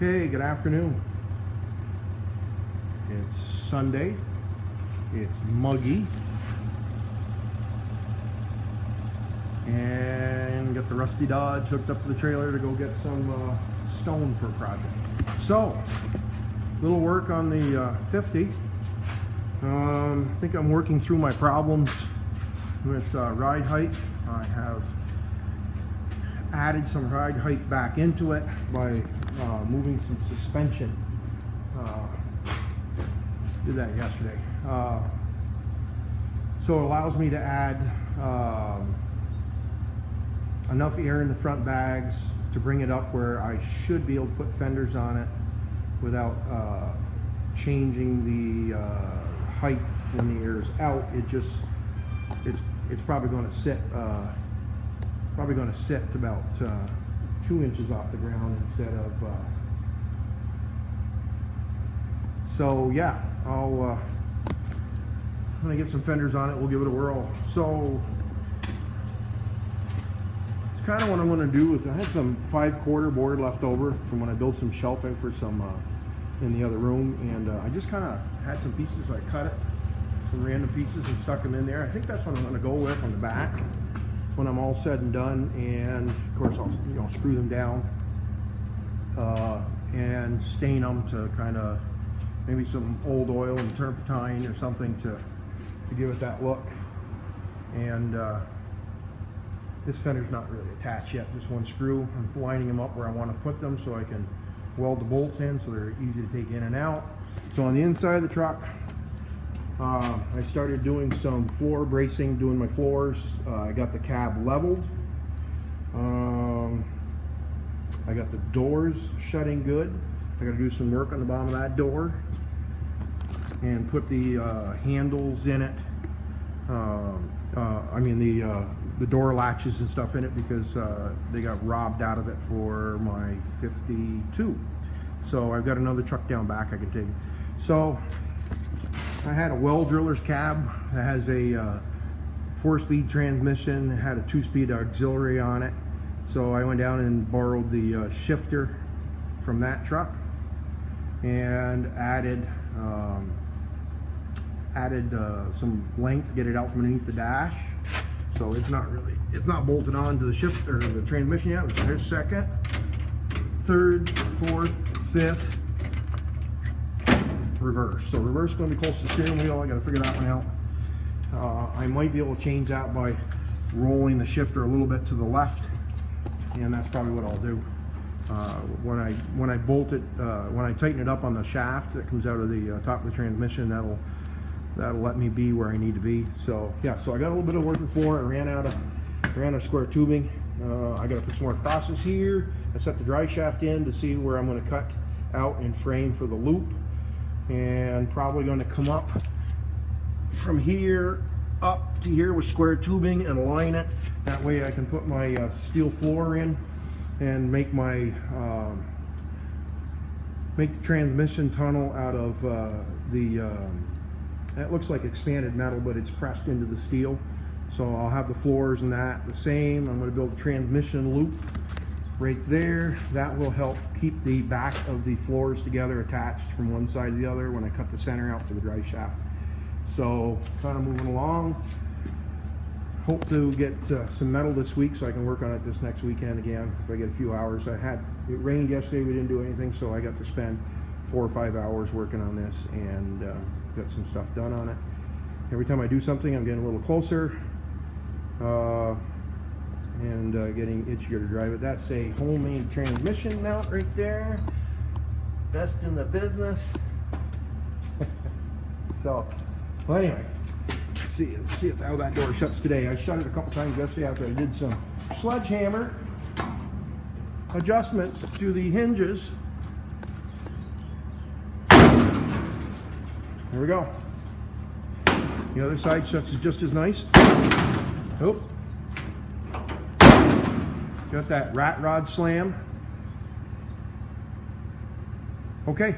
Okay, good afternoon. It's Sunday. It's muggy. And got the rusty Dodge hooked up to the trailer to go get some stone for a project. So, little work on the 50. I think I'm working through my problems with ride height. I have added some ride height back into it by moving some suspension. Did that yesterday. So it allows me to add enough air in the front bags to bring it up where I should be able to put fenders on it without changing the height when the air is out. It's probably going to sit about 2 inches off the ground instead of so yeah, I'm gonna get some fenders on it. We'll give it a whirl. So it's kind of what I'm gonna do is I had some 5/4 board left over from when I built some shelving for some in the other room, and I just kind of had some pieces. I cut it, some random pieces, and stuck them in there. I think that's what I'm gonna go with on the back when I'm all said and done, and of course I'll screw them down and stain them to kind of maybe some old oil and turpentine or something to give it that look. And this fender's not really attached yet, just one screw. I'm lining them up where I want to put them so I can weld the bolts in so they're easy to take in and out. So on the inside of the truck, I started doing some floor bracing, doing my floors. I got the cab leveled. I got the doors shutting good. I got to do some work on the bottom of that door and put the handles in it. I mean the door latches and stuff in it because they got robbed out of it for my 52. So I've got another truck down back I can take. So I had a well driller's cab that has a 4-speed transmission. It had a 2-speed auxiliary on it. So I went down and borrowed the shifter from that truck and added some length to get it out from underneath the dash. So it's not bolted on to the shifter or the transmission yet. There's second, third, fourth, fifth. Reverse. So reverse is going to be close to the steering wheel. I got to figure that one out. I might be able to change that by rolling the shifter a little bit to the left, and that's probably what I'll do. When I bolt it, when I tighten it up on the shaft that comes out of the top of the transmission, that'll let me be where I need to be. So yeah, so I got a little bit of work before. I ran out of square tubing. I got to put some more crosses here. I set the dry shaft in to see where I'm going to cut out and frame for the loop. And probably going to come up from here up to here with square tubing and line it. That way I can put my steel floor in and make my make the transmission tunnel out of that looks like expanded metal, but it's pressed into the steel. So I'll have the floors and that the same. I'm going to build a transmission loop right there. That will help keep the back of the floors together, attached from one side to the other when I cut the center out for the drive shaft. So kind of moving along. Hope to get some metal this week so I can work on it this next weekend again if I get a few hours. It rained yesterday, we didn't do anything, so I got to spend 4 or 5 hours working on this and got some stuff done on it. Every time I do something, I'm getting a little closer and getting itchier to drive it. That's a homemade transmission mount right there. Best in the business. So, well, anyway, let's see how that door shuts today. I shut it a couple times yesterday after I did some sledgehammer adjustments to the hinges. There we go. The other side shuts just as nice. Oh. Got that rat rod slam. Okay.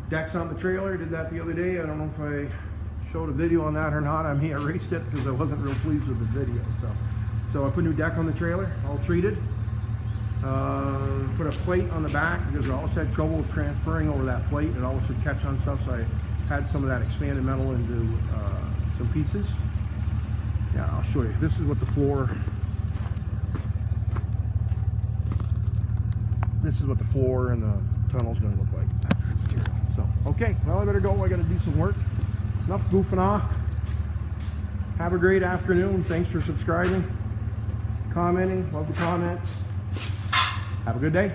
Deck's on the trailer. Did that the other day. I don't know if I showed a video on that or not. I mean, I erased it because I wasn't real pleased with the video. So I put a new deck on the trailer, all treated. put a plate on the back because I always had trouble transferring over that plate. It always would catch on stuff, so I had some of that expanded metal into some pieces. Yeah, I'll show you. This is what the floor. This is what the floor and the tunnel is going to look like. So, okay, well, I better go. I got to do some work. Enough goofing off. Have a great afternoon. Thanks for subscribing, commenting. Love the comments. Have a good day.